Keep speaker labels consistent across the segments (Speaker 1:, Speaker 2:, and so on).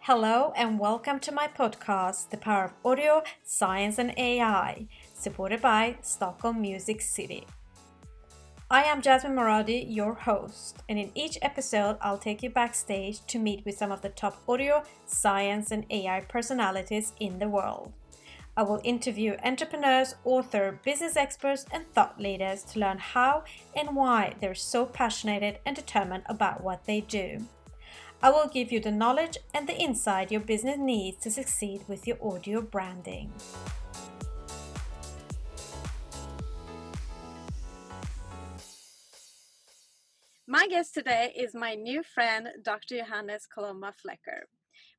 Speaker 1: Hello and welcome to my podcast, The Power of Audio, Science and AI, supported by Stockholm Music City. I am Jasmine Moradi, your host, and in each episode I'll take you backstage to meet with some of the top audio, science and AI personalities in the world. I will interview entrepreneurs, authors, business experts and thought leaders to learn how and why they're so passionate and determined about what they do. I will give you the knowledge and the insight your business needs to succeed with your audio branding. My guest today is my new friend, Dr. Johannes Coloma-Flecker.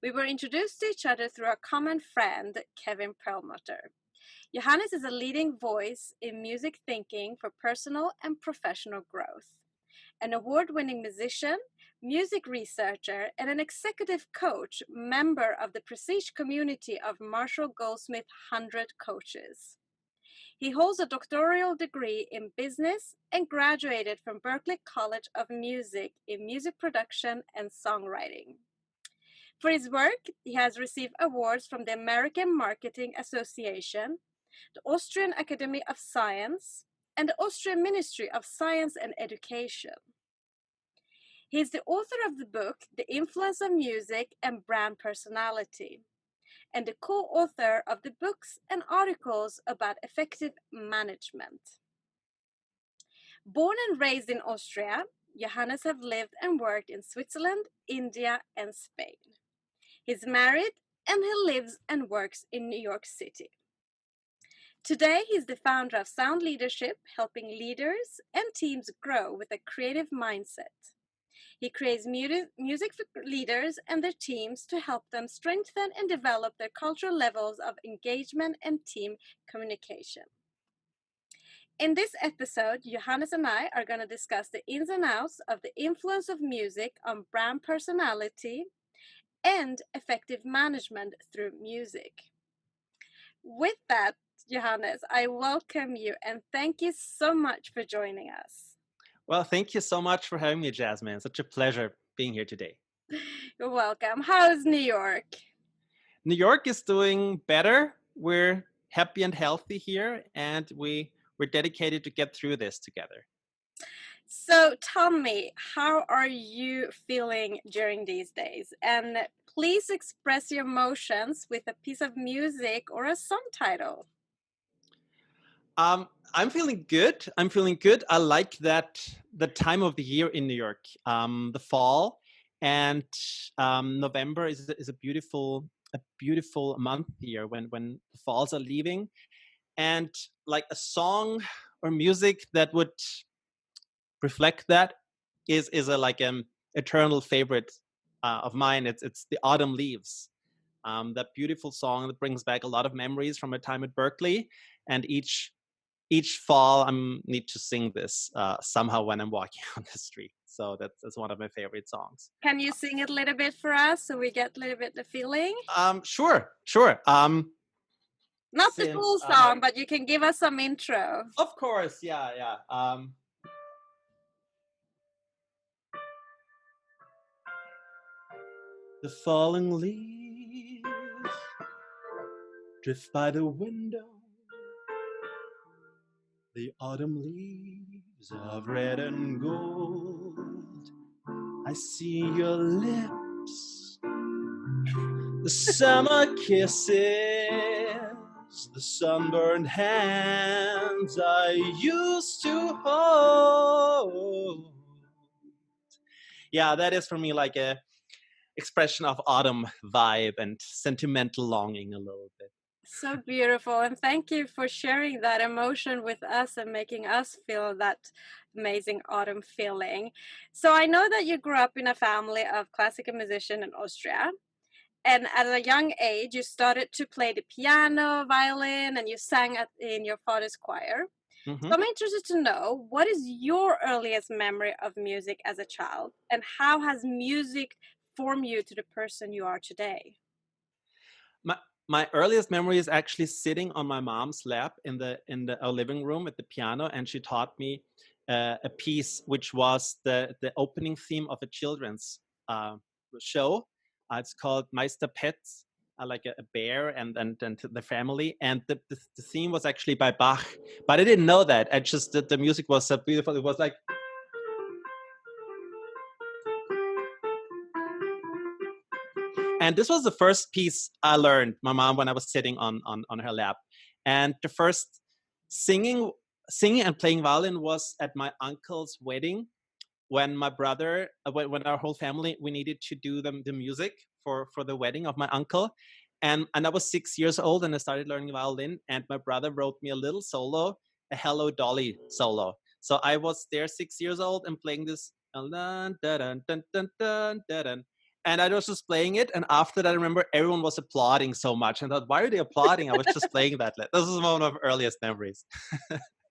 Speaker 1: We were introduced to each other through a common friend, Kevin Perlmutter. Johannes is a leading voice in music thinking for personal and professional growth. An award-winning musician, music researcher, and an executive coach, member of the prestige community of Marshall Goldsmith 100 Coaches. He holds a doctoral degree in business and graduated from Berklee College of Music in music production and songwriting. For his work, he has received awards from the American Marketing Association, the Austrian Academy of Science, and the Austrian Ministry of Science and Education. He is the author of the book, The Influence of Music and Brand Personality, and the co-author of the books and articles about effective management. Born and raised in Austria, Johannes has lived and worked in Switzerland, India, and Spain. He's married and he lives and works in New York City. Today, he's the founder of Sound Leadership, helping leaders and teams grow with a creative mindset. He creates music for leaders and their teams to help them strengthen and develop their cultural levels of engagement and team communication. In this episode, Johannes and I are going to discuss the ins and outs of the influence of music on brand personality and effective management through music. With that, Johannes, I welcome you and thank you so much for joining us.
Speaker 2: Well, thank you so much for having me, Jasmine. Such a pleasure being here today.
Speaker 1: You're welcome. How's New York?
Speaker 2: New York is doing better. We're happy and healthy here, and we're dedicated to get through this together.
Speaker 1: So tell me, how are you feeling during these days? And please express your emotions with a piece of music or a song title.
Speaker 2: I'm feeling good. I like that the time of the year in New York, the fall, and November is a beautiful month here when the falls are leaving, and like a song or music that would reflect that is an eternal favorite of mine. It's the Autumn Leaves, that beautiful song that brings back a lot of memories from my time at Berklee, and each fall I need to sing this somehow when I'm walking on the street. So that's one of my favorite songs.
Speaker 1: Can you sing it a little bit for us so we get a little bit the feeling?
Speaker 2: Sure.
Speaker 1: Not the full song, but you can give us some intro.
Speaker 2: Of course, yeah. The falling leaves drift by the window. The autumn leaves of red and gold. I see your lips, the summer kisses, the sunburned hands I used to hold. Yeah, that is for me like a expression of autumn vibe and sentimental longing a little bit.
Speaker 1: So beautiful, and thank you for sharing that emotion with us and making us feel that amazing autumn feeling. So I know that you grew up in a family of classical musicians in Austria, and at a young age you started to play the piano, violin, and you sang in your father's choir.
Speaker 2: Mm-hmm.
Speaker 1: So I'm interested to know, what is your earliest memory of music as a child, and how has music formed you to the person you are today?
Speaker 2: My earliest memory is actually sitting on my mom's lap in our living room at the piano, and she taught me a piece which was the opening theme of a children's show It's called Meister Pets, like a bear and the family. And the theme was actually by Bach, but I didn't know that. I just the music was so beautiful. It was like. And this was the first piece I learned, my mom, when I was sitting on her lap. And the first singing and playing violin was at my uncle's wedding, when my brother, when our whole family, we needed to do the music for the wedding of my uncle. And I was 6 years old, and I started learning violin, and my brother wrote me a little solo, a Hello Dolly solo. So I was there 6 years old and playing this, dun, dun, dun, dun, dun, dun, and I was just playing it. And after that, I remember everyone was applauding so much. And I thought, why are they applauding? I was just playing that. This is one of my earliest memories.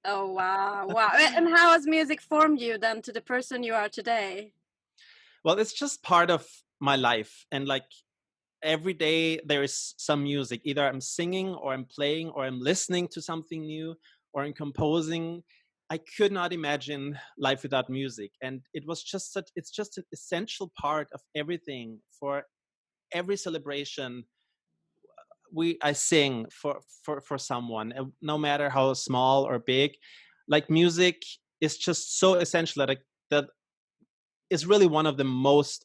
Speaker 1: Oh, wow. Wow. And how has music formed you then to the person you are today?
Speaker 2: Well, it's just part of my life. And like every day there is some music. Either I'm singing or I'm playing or I'm listening to something new or I'm composing. I could not imagine life without music. And it's just an essential part of everything. For every celebration, I sing for someone, no matter how small or big. Like music is just so essential that is really one of the most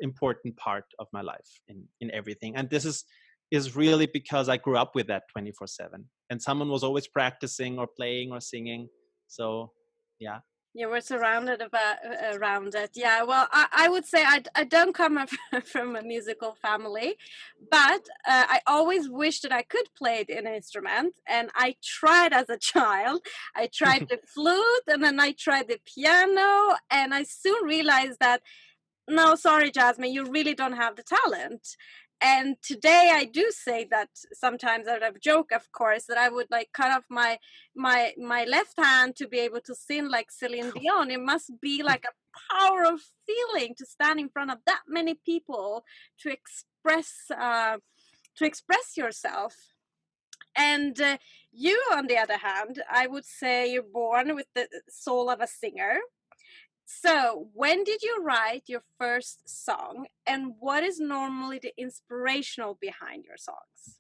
Speaker 2: important part of my life in everything. And this is really because I grew up with that 24/7, and someone was always practicing or playing or singing. So yeah.
Speaker 1: You were surrounded around it. Yeah, well, I would say I don't come from a musical family, but I always wished that I could play an instrument. And I tried as a child. I tried the flute, and then I tried the piano, and I soon realized that, no, sorry, Jasmine, you really don't have the talent. And today I do say that sometimes, out of joke, of course, that I would like cut off my left hand to be able to sing like Celine Dion. It must be like a power of feeling to stand in front of that many people to express yourself. And you, on the other hand, I would say you're born with the soul of a singer. So, when did you write your first song, and what is normally the inspirational behind your songs?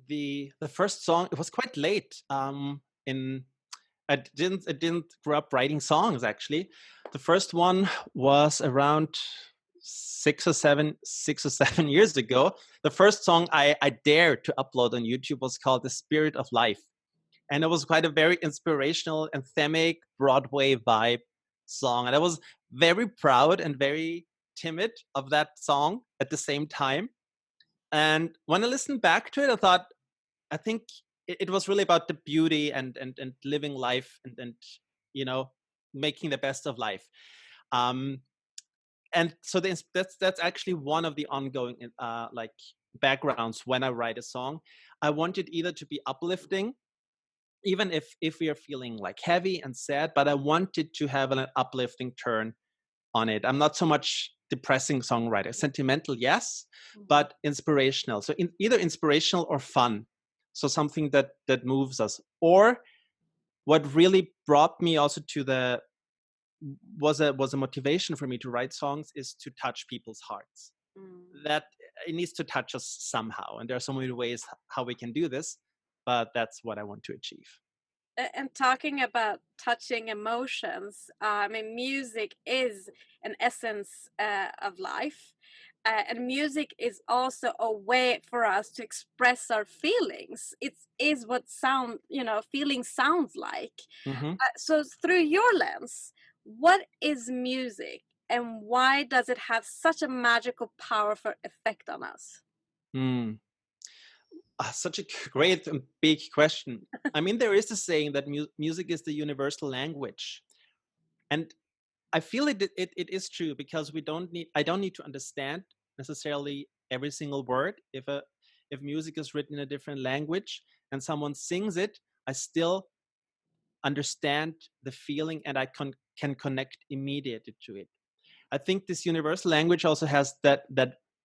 Speaker 2: The first song, it was quite late. In I didn't grow up writing songs, actually. The first one was around 6 or 7 years ago. The first song I dared to upload on YouTube was called "The Spirit of Life." And it was quite a very inspirational, anthemic, Broadway vibe song. And I was very proud and very timid of that song at the same time. And when I listened back to it, I think it was really about the beauty and living life and making the best of life. And so that's actually one of the ongoing like backgrounds when I write a song. I want it either to be uplifting, even if we are feeling like heavy and sad, but I wanted to have an uplifting turn on it. I'm not so much depressing songwriter. Sentimental, yes, but inspirational. So either inspirational or fun. So something that moves us. Or what really brought me also to was a motivation for me to write songs is to touch people's hearts. That it needs to touch us somehow. And there are so many ways how we can do this, but that's what I want to achieve.
Speaker 1: And talking about touching emotions, I mean, music is an essence of life. And music is also a way for us to express our feelings. It is what feeling sounds like. So through your lens, what is music, and why does it have such a magical, powerful effect on us?
Speaker 2: Such a great and big question. I mean, there is a saying that music is the universal language, and I feel it is true, because I don't need to understand necessarily every single word. If music is written in a different language and someone sings it, I still understand the feeling, and I can connect immediately to it. I think this universal language also has that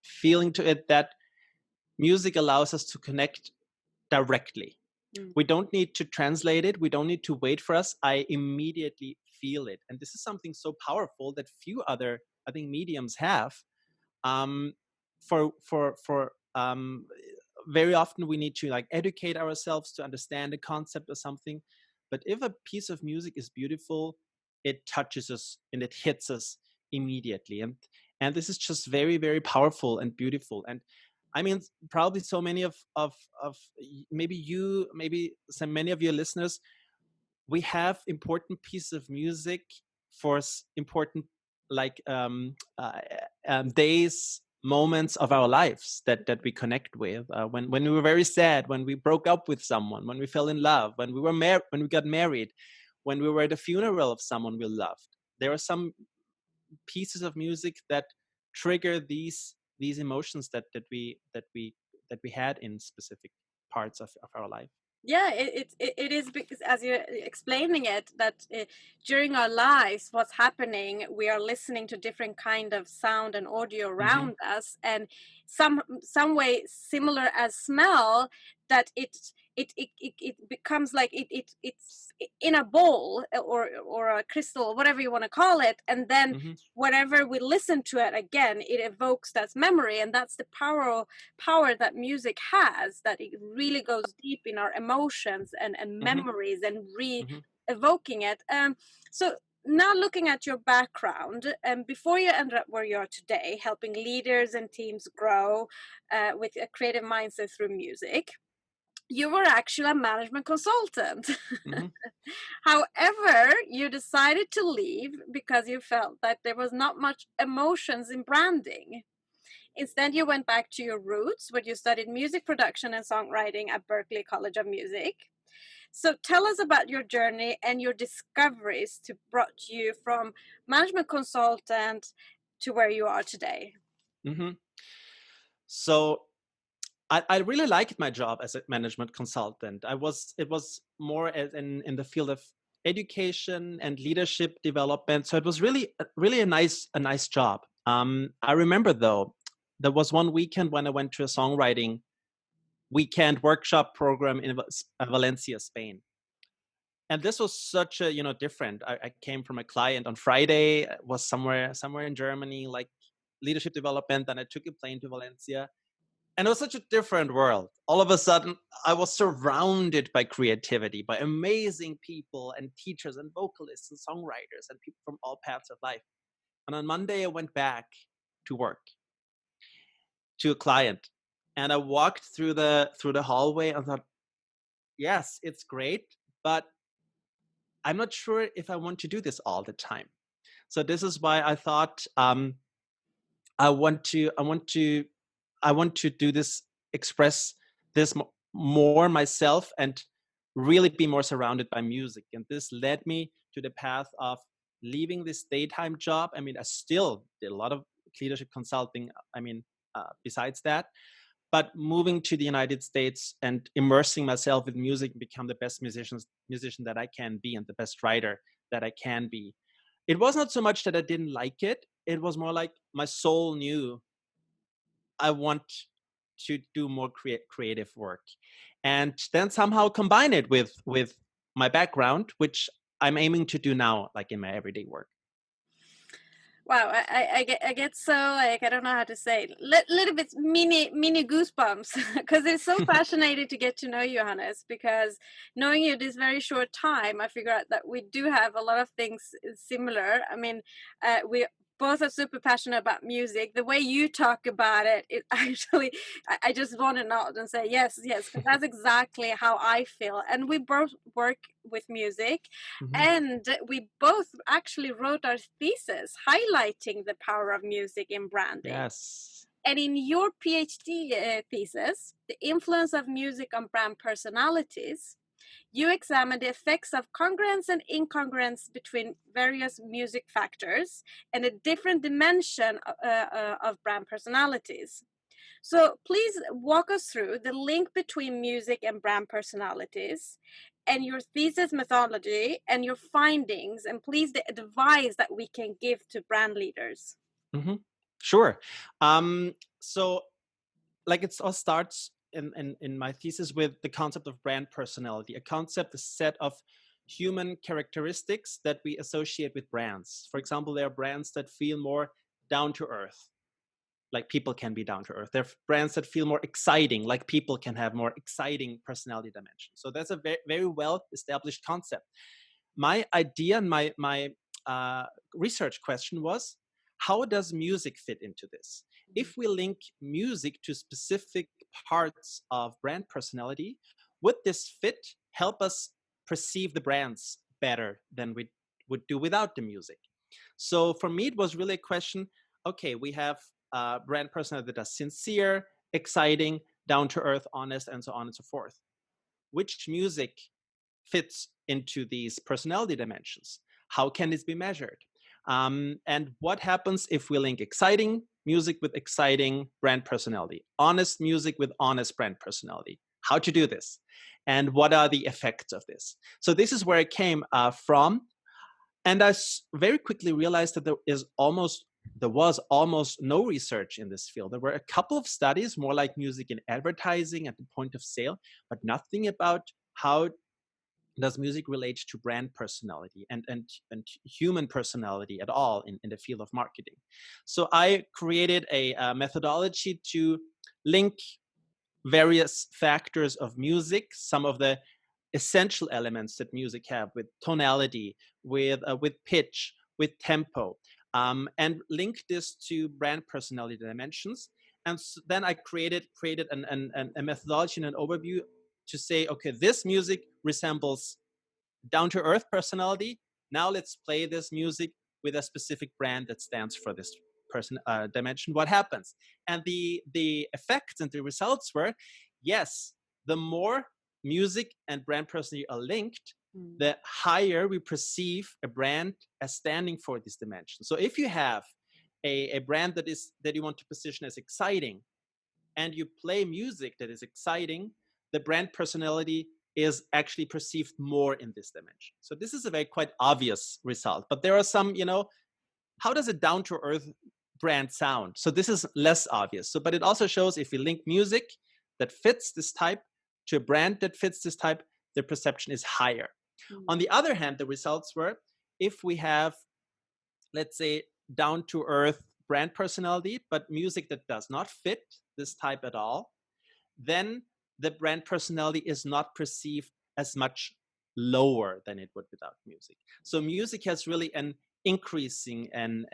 Speaker 2: feeling to it, that music allows us to connect directly. We don't need to translate it. We don't need to wait for us. I immediately feel it. And this is something so powerful that few other I think mediums have. Um, for very often we need to like educate ourselves to understand the concept of something. But if a piece of music is beautiful, it touches us and it hits us immediately. And this is just very, very powerful and beautiful. And I mean, probably so many of maybe you, maybe so many of your listeners, we have important pieces of music for important like days, moments of our lives that we connect with. When we were very sad, when we broke up with someone, when we fell in love, when we were when we got married, when we were at a funeral of someone we loved. There are some pieces of music that trigger these emotions that we had in specific parts of our life.
Speaker 1: Yeah, it is, because as you're explaining it, that during our lives, what's happening, we are listening to different kind of sound and audio
Speaker 2: Mm-hmm.
Speaker 1: around us, and some way similar as smell, that it becomes like it's in a bowl, or a crystal, whatever you want to call it, and then
Speaker 2: Mm-hmm.
Speaker 1: whenever we listen to it again, it evokes that memory. And that's the power that music has, that it really goes deep in our emotions and
Speaker 2: Mm-hmm.
Speaker 1: memories, and
Speaker 2: Mm-hmm.
Speaker 1: evoking it. So now, looking at your background, before you ended up where you are today, helping leaders and teams grow with a creative mindset through music, you were actually a management consultant.
Speaker 2: Mm-hmm.
Speaker 1: However, you decided to leave because you felt that there was not much emotions in branding. Instead, you went back to your roots, where you studied music production and songwriting at Berklee College of Music. So tell us about your journey and your discoveries to brought you from management consultant to where you are today.
Speaker 2: Mm-hmm. So I really liked my job as a management consultant. It was more as in the field of education and leadership development. So it was really a nice job. I remember though, there was one weekend when I went to a songwriting weekend workshop program in Valencia, Spain. And this was such a different. I came from a client on Friday, was somewhere in Germany, like leadership development. Then I took a plane to Valencia, and it was such a different world. All of a sudden, I was surrounded by creativity, by amazing people and teachers and vocalists and songwriters and people from all paths of life. And on Monday, I went back to work to a client, and I walked through the hallway and thought, yes, it's great, but I'm not sure if I want to do this all the time. So this is why I thought I want to do this, express this more myself, and really be more surrounded by music. And this led me to the path of leaving this daytime job. I mean, I still did a lot of leadership consulting. I mean, besides that, but moving to the United States and immersing myself with music and become the best musician that I can be, and the best writer that I can be. It was not so much that I didn't like it. It was more like my soul knew I want to do more creative work, and then somehow combine it with my background, which I'm aiming to do now, like in my everyday work.
Speaker 1: Wow, I get so, like, I don't know how to say it, little bit mini goosebumps, because it's so fascinating to get to know you, Johannes, because knowing you this very short time, I figure out that we do have a lot of things similar. I mean, we both are super passionate about music. The way you talk about it, it actually, I just want to nod and say yes, because that's exactly how I feel. And we both work with music,
Speaker 2: Mm-hmm.
Speaker 1: and we both actually wrote our thesis highlighting the power of music in branding.
Speaker 2: Yes.
Speaker 1: And in your PhD thesis, The Influence of Music on Brand Personalities, you examine the effects of congruence and incongruence between various music factors and a different dimension of brand personalities. So please walk us through the link between music and brand personalities, and your thesis methodology and your findings, and please the advice that we can give to brand leaders.
Speaker 2: Mm-hmm. Sure. So like it all starts in my thesis with the concept of brand personality, a concept, a set of human characteristics that we associate with brands. For example, there are brands that feel more down to earth, like people can be down to earth. There are brands that feel more exciting, like people can have more exciting personality dimensions. So that's a very, very well established concept. My idea and my research question was, how does music fit into this? If we link music to specific parts of brand personality, would this fit help us perceive the brands better than we would do without the music? So for me, it was really a question, okay, we have brand personality that is sincere, exciting, down to earth, honest, and so on and so forth. Which music fits into these personality dimensions? How can this be measured? And what happens if we link exciting music with exciting brand personality, honest music with honest brand personality? How to do this? And what are the effects of this? So this is where it came from. And I very quickly realized that there was almost no research in this field. There were a couple of studies, more like music in advertising at the point of sale, but nothing about how does music relate to brand personality and human personality at all in the field of marketing. So I created a methodology to link various factors of music, some of the essential elements that music have, with tonality, with pitch, with tempo, and link this to brand personality dimensions. And then I created a methodology and an overview to say, okay, this music resembles down-to-earth personality. Now let's play this music with a specific brand that stands for this dimension. What happens? And the effects and the results were, yes, the more music and brand personality are linked, the higher we perceive a brand as standing for this dimension. So if you have a brand that you want to position as exciting, and you play music that is exciting, the brand personality is actually perceived more in this dimension. So this is a very quite obvious result. But there are some, how does a down-to-earth brand sound? So this is less obvious. So, but it also shows if we link music that fits this type to a brand that fits this type, the perception is higher. On the other hand, the results were, if we have, let's say, down-to-earth brand personality, but music that does not fit this type at all, then the brand personality is not perceived as much lower than it would without music. So music has really an increasing and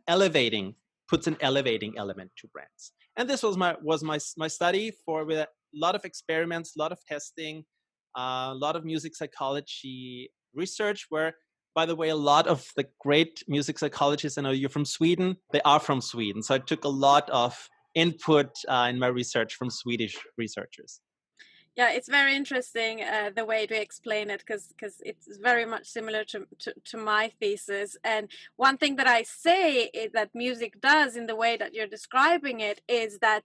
Speaker 2: elevating, puts an elevating element to brands. And this was my study with a lot of experiments, a lot of testing, a lot of music psychology research, where, by the way, a lot of the great music psychologists, I know you're from Sweden, they are from Sweden. So I took a lot of input in my research from Swedish researchers.
Speaker 1: Yeah, it's very interesting the way to explain it, because it's very much similar to my thesis. And one thing that I say that music does in the way that you're describing it is that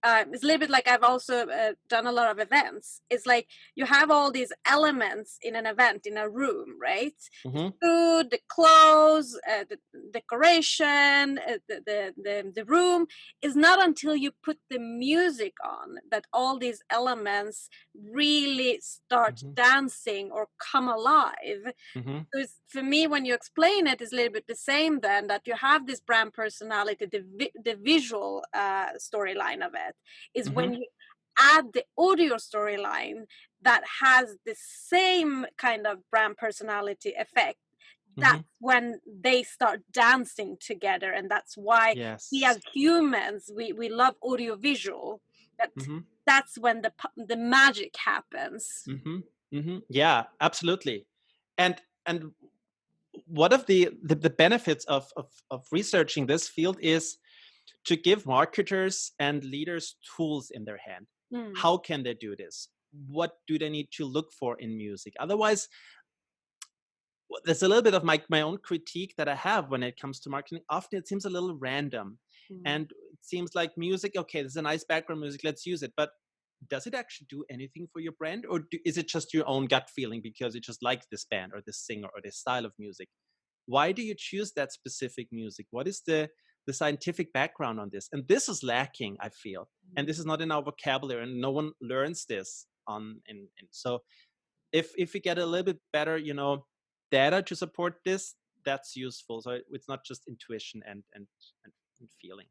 Speaker 1: it's a little bit like I've also done a lot of events. It's like you have all these elements in an event, in a room, right?
Speaker 2: Mm-hmm.
Speaker 1: The food, the clothes, the decoration, the room. Is not until you put the music on that all these elements really start dancing or come alive. So for me, when you explain it, it's a little bit the same then, that you have this brand personality, the visual storyline of it is when you add the audio storyline that has the same kind of brand personality effect. That's when they start dancing together. And that's why we as humans, we love audio visual. That's when the magic happens.
Speaker 2: Yeah, absolutely. And one of the benefits of researching this field is to give marketers and leaders tools in their hand. How can they do this? What do they need to look for in music? Otherwise, there's a little bit of my own critique that I have when it comes to marketing. Often it seems a little random, and it seems like music, okay, there's a nice background music, let's use it. But does it actually do anything for your brand, or is it just your own gut feeling because you just like this band or this singer or this style of music? Why do you choose that specific music? What is the scientific background on this? And this is lacking, I feel. And this is not in our vocabulary, and no one learns this so if we get a little bit better, data to support this, that's useful. So it's not just intuition and feeling.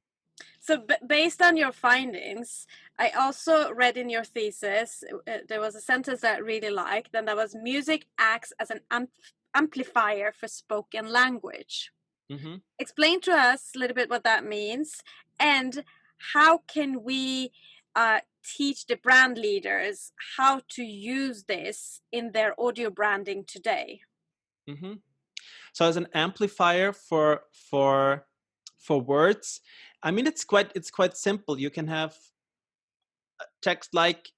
Speaker 1: So based on your findings, I also read in your thesis, there was a sentence that I really liked, and that was music acts as an amplifier for spoken language.
Speaker 2: Mm-hmm.
Speaker 1: Explain to us a little bit what that means, and how can we teach the brand leaders how to use this in their audio branding today?
Speaker 2: Mm-hmm. So as an amplifier for words, I mean, it's quite simple. You can have text like,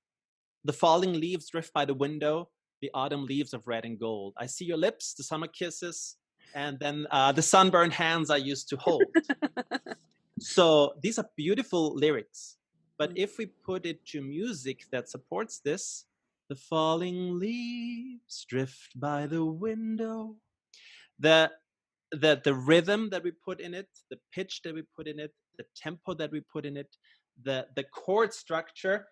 Speaker 2: the falling leaves drift by the window, the autumn leaves of red and gold. I see your lips, the summer kisses, and then the sunburned hands I used to hold. So these are beautiful lyrics. But if we put it to music that supports this, the falling leaves drift by the window, the rhythm that we put in it, the pitch that we put in it, the tempo that we put in it, the chord structure,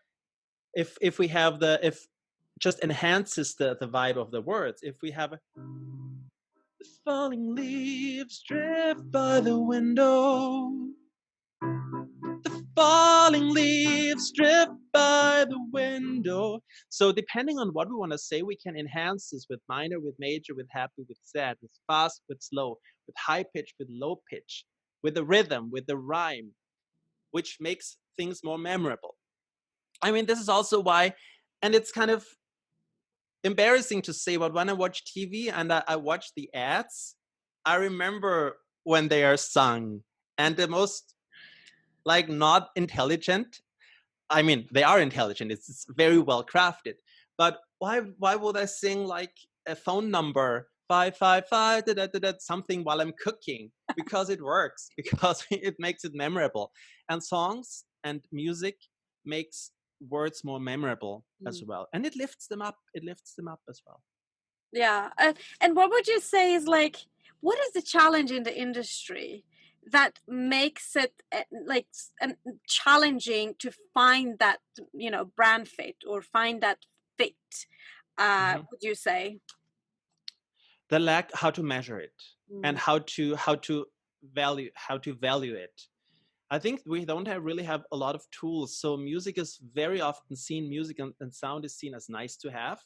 Speaker 2: if we have if just enhances the vibe of the words. If we have the falling leaves drift by the window, the falling leaves drift by the window. So depending on what we want to say, we can enhance this with minor, with major, with happy, with sad, with fast, with slow, with high pitch, with low pitch, with the rhythm, with the rhyme, which makes things more memorable. I mean, this is also why, and it's kind of embarrassing to say, but when I watch TV and I watch the ads, I remember when they are sung, and the most like not intelligent. I mean, they are intelligent. It's very well crafted. But why would I sing like a phone number 555 something while I'm cooking? Because it works. Because it makes it memorable. And songs and music makes words more memorable as well, and it lifts them up. It lifts them up as well.
Speaker 1: Yeah, and what would you say is like, what is the challenge in the industry that makes it like challenging to find that, you know, brand fit or find that fit? Would you say
Speaker 2: The lack how to measure it and how to value it. I think we don't really have a lot of tools. So music is very often seen, music and sound is seen as nice to have,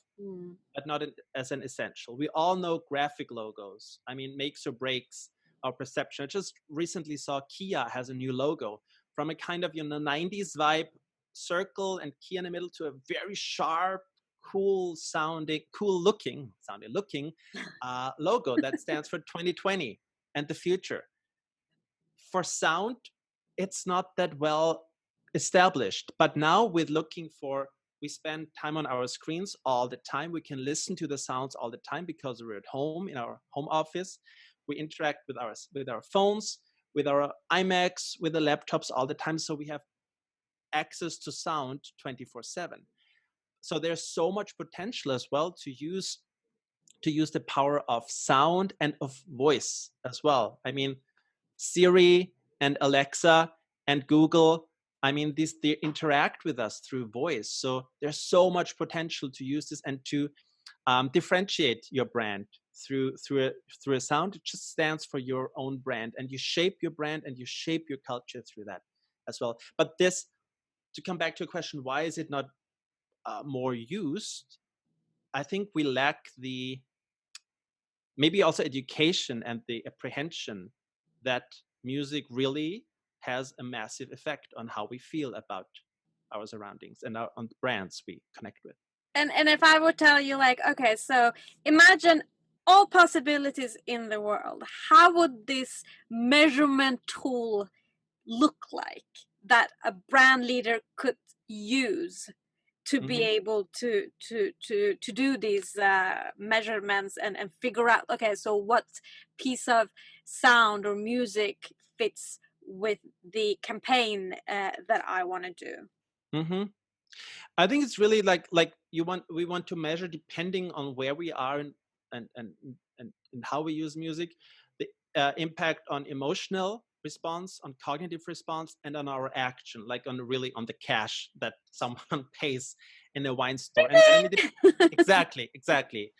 Speaker 2: but not as an essential. We all know graphic logos. I mean, makes or breaks our perception. I just recently saw Kia has a new logo, from a kind of 90s vibe, circle and key in the middle, to a very sharp, cool looking logo that stands for 2020 and the future. For sound, it's not that well established, but now we spend time on our screens all the time. We can listen to the sounds all the time because we're at home in our home office. We interact with our phones, with our iMacs, with the laptops all the time. So we have access to sound 24/7. So there's so much potential as well to use the power of sound and of voice as well. I mean, Siri and Alexa and Google, I mean, they interact with us through voice. So there's so much potential to use this and to differentiate your brand through a sound. It just stands for your own brand, and you shape your brand and you shape your culture through that as well. But this, to come back to a question, why is it not more used? I think we lack the maybe also education and the apprehension that music really has a massive effect on how we feel about our surroundings and on the brands we connect with.
Speaker 1: and if I would tell you, like, okay, so imagine all possibilities in the world, how would this measurement tool look like that a brand leader could use to be able to do these measurements and figure out, okay, so what piece of sound or music fits with the campaign that I want to do?
Speaker 2: I think it's really like we want to measure, depending on where we are and how we use music, the impact on emotional response, on cognitive response, and on our action, like on the cash that someone pays in a wine store. And exactly.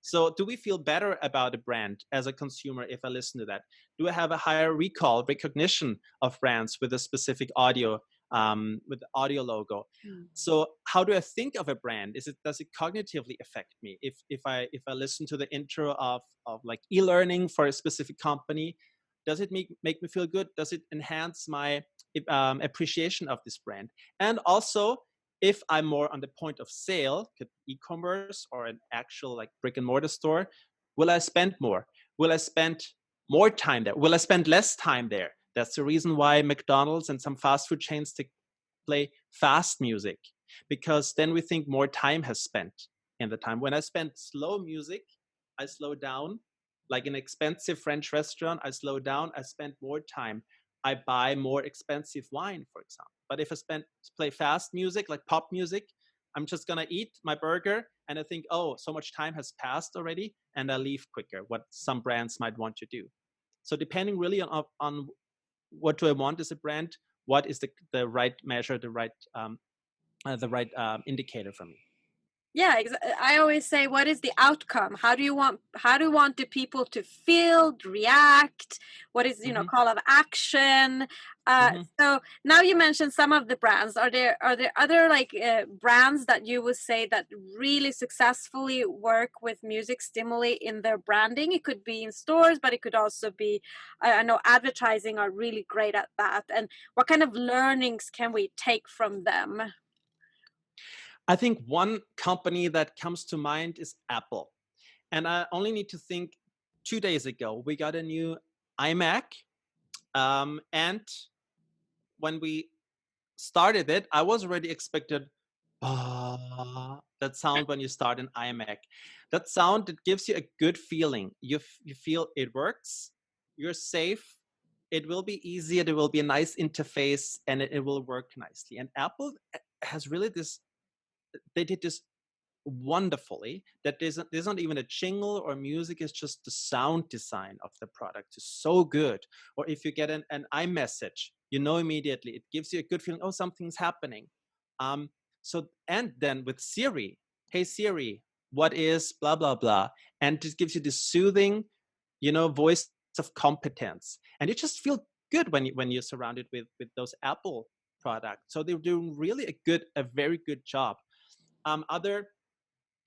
Speaker 2: So do we feel better about a brand as a consumer if I listen to that? Do I have a higher recognition of brands with a specific audio, with the audio logo? So how do I think of a brand? Does it cognitively affect me? If I listen to the intro of like e-learning for a specific company, does it make me feel good? Does it enhance my appreciation of this brand? And also, if I'm more on the point of sale, could e-commerce or an actual like brick and mortar store, will I spend more? Will I spend more time there? Will I spend less time there? That's the reason why McDonald's and some fast food chains play fast music, because then we think more time has spent in the time. When I spend slow music, I slow down. Like an expensive French restaurant, I slow down, I spend more time. I buy more expensive wine, for example. But if I play fast music, like pop music, I'm just gonna eat my burger and I think, oh, so much time has passed already, and I leave quicker, what some brands might want to do. So depending really on what do I want as a brand, what is the right measure, the right indicator for me.
Speaker 1: Yeah, I always say, what is the outcome? How do you want the people to feel, react? What is, call of action? So now you mentioned some of the brands. Are there other like brands that you would say that really successfully work with music stimuli in their branding? It could be in stores, but it could also be, I know advertising are really great at that. And what kind of learnings can we take from them?
Speaker 2: I think one company that comes to mind is Apple. And I only need to think 2 days ago, we got a new iMac. And when we started it, I was already expected that sound when you start an iMac. That sound that gives you a good feeling. You feel it works, you're safe, it will be easy, there will be a nice interface, and it will work nicely. And Apple has really they did this wonderfully, that there's not even a jingle or music, it's just the sound design of the product is so good. Or if you get an iMessage, you know immediately, it gives you a good feeling, oh, something's happening. So, and then with Siri, hey Siri, what is blah blah blah, and it gives you this soothing, voice of competence, and you just feel good when you're surrounded with those Apple products. So they're doing really a very good job. Other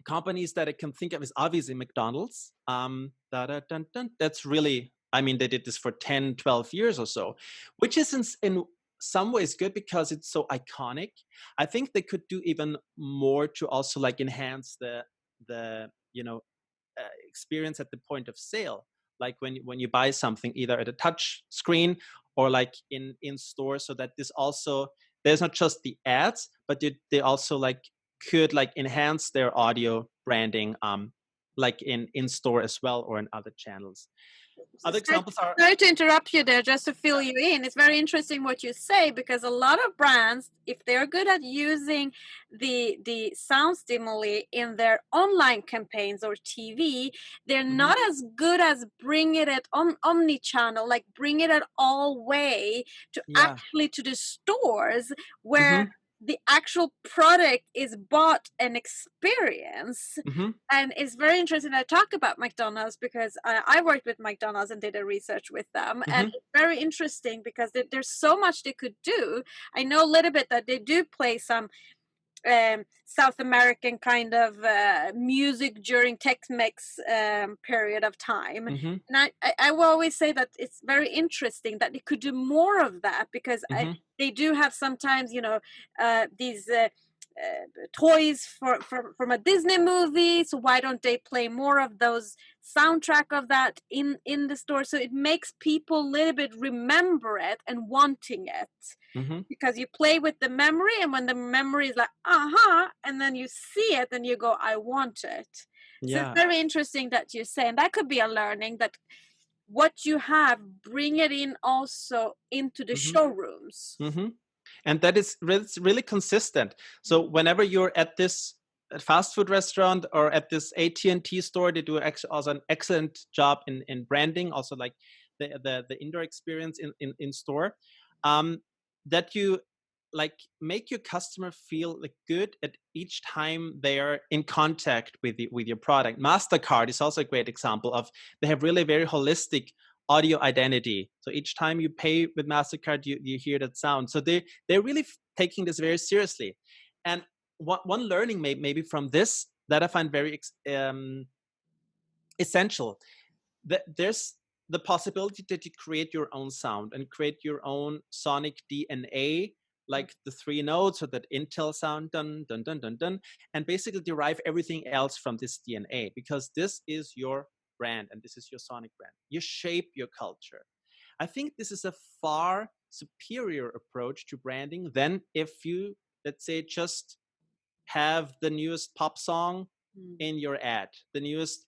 Speaker 2: companies that I can think of is obviously McDonald's. That's really, I mean, they did this for 10, 12 years or so, which is in some ways good because it's so iconic. I think they could do even more to also like enhance the experience at the point of sale. Like when you buy something either at a touch screen or like in store, so that there's not just the ads, but they also like could like enhance their audio branding like in store as well, or in other channels. Other examples are...
Speaker 1: Sorry to interrupt you there, just to fill you in. It's very interesting what you say, because a lot of brands, if they're good at using the sound stimuli in their online campaigns or TV, they're not as good as bring it at omni-channel, like bring it at all way to actually to the stores where the actual product is bought and experienced. And it's very interesting. I talk about McDonald's because I worked with McDonald's and did a research with them. And it's very interesting because there's so much they could do. I know a little bit that they do play some South American kind of music during Tex-Mex period of time. And I will always say that it's very interesting that they could do more of that, because they do have sometimes, these toys from a Disney movie. So why don't they play more of those soundtrack of that in the store? So it makes people a little bit remember it and wanting it, because you play with the memory, and when the memory is like and then you see it and you go, I want it. So it's very interesting that you say, and that could be a learning, that what you have, bring it in also into the showrooms.
Speaker 2: And that is really consistent. So whenever you're at this fast food restaurant or at this AT&T store, they do also an excellent job in branding, also like the indoor experience in store, that you like make your customer feel like good at each time they are in contact with your product. MasterCard is also a great example of, they have really very holistic audio identity. So each time you pay with MasterCard, you hear that sound. So they're really taking this very seriously. And one learning maybe from this that I find very essential, that there's the possibility that you create your own sound and create your own sonic DNA, like the 3 notes or that Intel sound, dun, dun, dun, dun, dun, and basically derive everything else from this DNA, because this is your brand and this is your sonic brand. You shape your culture. I think this is a far superior approach to branding than if you, let's say, just have the newest pop song in your ad, the newest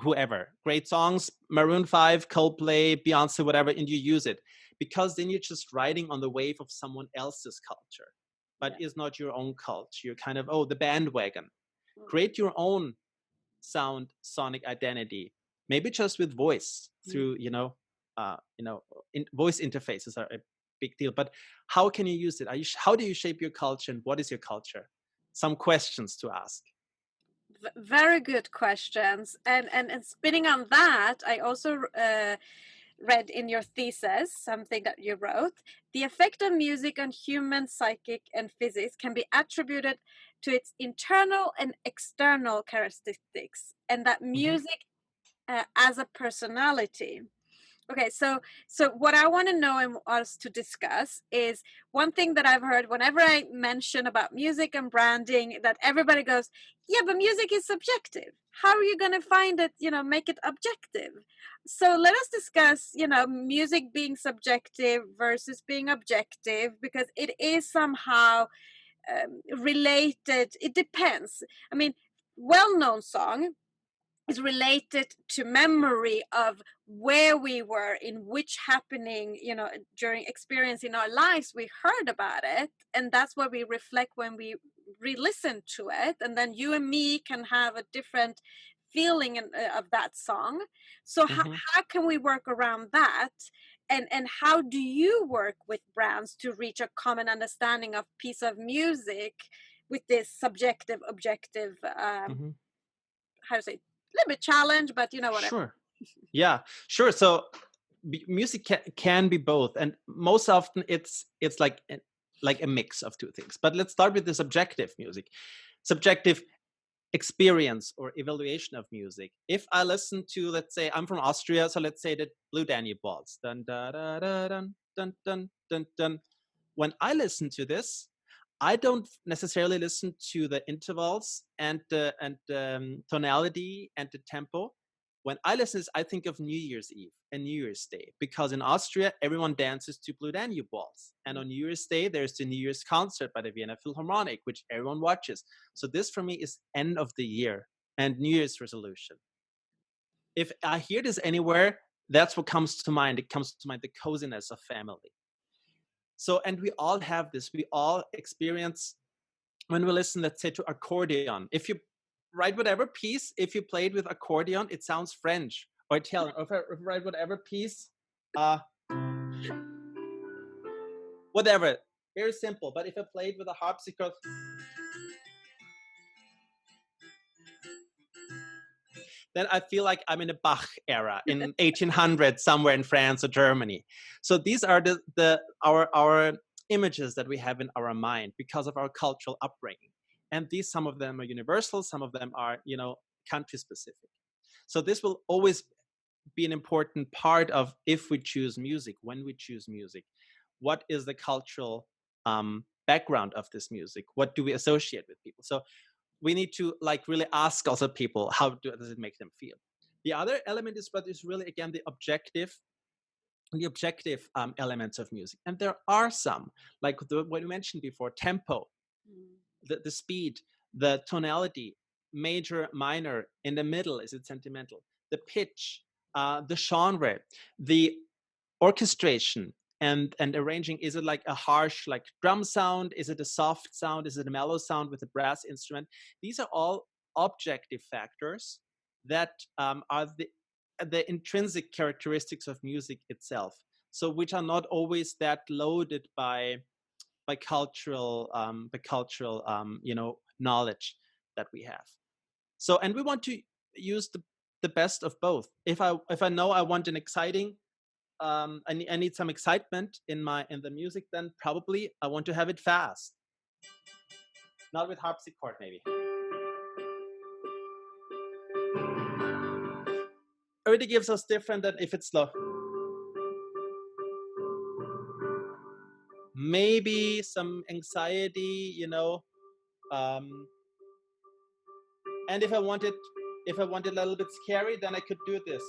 Speaker 2: whoever, great songs, Maroon 5, Coldplay, Beyonce, whatever, and you use it, because then you're just riding on the wave of someone else's culture, but is not your own culture. You're kind of, the bandwagon. Create your own sound, sonic identity, maybe just with voice through, voice interfaces are a big deal. But how can you use it? How do you shape your culture, and what is your culture? Some questions to ask.
Speaker 1: Very good questions. And spinning on that, I also read in your thesis something that you wrote: the effect of music on human psychic and physics can be attributed to its internal and external characteristics, and that music as a personality. Okay, so what I want to know and us to discuss is one thing that I've heard whenever I mention about music and branding, that everybody goes, yeah, but music is subjective. How are you going to find it, make it objective? So let us discuss, music being subjective versus being objective, because it is somehow related. It depends. I mean, well-known song is related to memory of where we were, in which happening, during experience in our lives, we heard about it, and that's what we reflect when we re-listen to it, and then you and me can have a different feeling of that song. So how can we work around that, and how do you work with brands to reach a common understanding of piece of music with this subjective objective how to say, a little bit challenge, but you know what?
Speaker 2: Sure. Yeah, sure. So music can be both, and most often it's like a mix of two things. But let's start with the subjective music, subjective experience or evaluation of music. If I listen to, let's say, I'm from Austria, so let's say the Blue Danube Waltz, dun dun dun dun dun dun dun dun. When I listen to this, I don't necessarily listen to the intervals and the tonality and the tempo. When I listen, I think of New Year's Eve and New Year's Day, because in Austria everyone dances to Blue Danube Waltz, and on New Year's Day there's the New Year's concert by the Vienna Philharmonic, which everyone watches. So this for me is end of the year and New Year's resolution. If I hear this anywhere, that's what comes to mind. It comes to mind the coziness of family. So, and we all have this. We all experience when we listen, let's say, to accordion. If you write whatever piece, if you play it with accordion, it sounds French or Italian. Or if I write whatever piece, whatever, very simple. But if I play it with a harpsichord, then I feel like I'm in a Bach era in 1800 somewhere in France or Germany. So these are our images that we have in our mind because of our cultural upbringing. And these, some of them are universal, some of them are, country specific. So this will always be an important part of if we choose music, when we choose music. What is the cultural background of this music? What do we associate with people? So we need to really ask also people, how does it make them feel? The other element is what is really, again, the objective elements of music. And there are some, like what you mentioned before, tempo, the speed, the tonality, major, minor, in the middle, is it sentimental? The pitch, the genre, the orchestration, and arranging. Is it like a harsh drum sound? Is it a soft sound? Is it a mellow sound with a brass instrument? These are all objective factors that are the intrinsic characteristics of music itself, so which are not always that loaded by knowledge that we have. So, and we want to use the best of both. If I know I want an exciting, I need some excitement in the music, then probably I want to have it fast, not with harpsichord maybe. It really gives us different than if it's slow. Maybe some anxiety, and if I want it a little bit scary, then I could do this,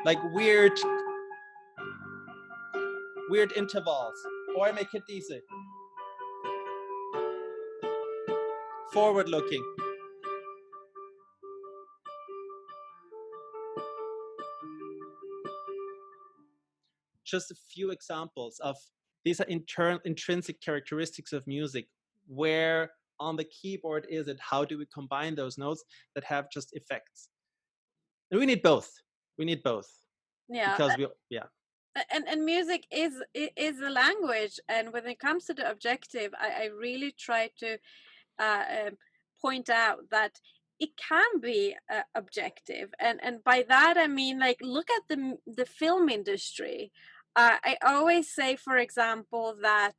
Speaker 2: like weird intervals, or I make it easy, forward looking. Just a few examples of these are intrinsic characteristics of music. Where on the keyboard is it? How do we combine those notes that have just effects? And we need both.
Speaker 1: Yeah.
Speaker 2: Because
Speaker 1: and music is a language, and when it comes to the objective, I really try to point out that it can be objective, and by that I mean, like, look at the film industry. I always say, for example, that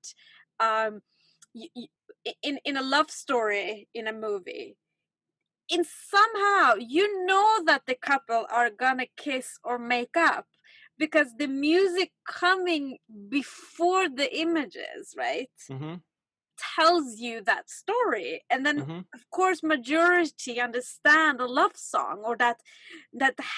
Speaker 1: in a love story in a movie, in somehow you know that the couple are gonna kiss or make up because the music coming before the images, right?
Speaker 2: Mm-hmm.
Speaker 1: Tells you that story. And then
Speaker 2: Mm-hmm.
Speaker 1: of course majority understand a love song, or that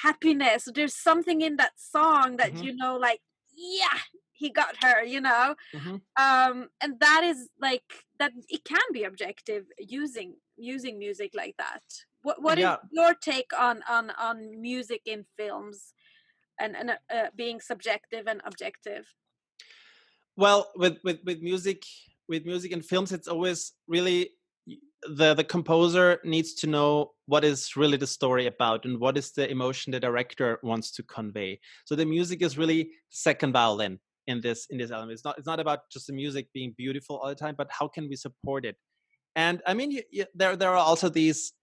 Speaker 1: happiness. There's something in that song that
Speaker 2: Mm-hmm.
Speaker 1: like, yeah, he got her,
Speaker 2: Mm-hmm.
Speaker 1: And that is like that. It can be objective using music like that. What is your take on music in films, and being subjective and objective?
Speaker 2: Well, with music and films, it's always really the composer needs to know what is really the story about and what is the emotion the director wants to convey. So the music is really second violin in this element. It's not about just the music being beautiful all the time, but how can we support it? And I mean, there are also these,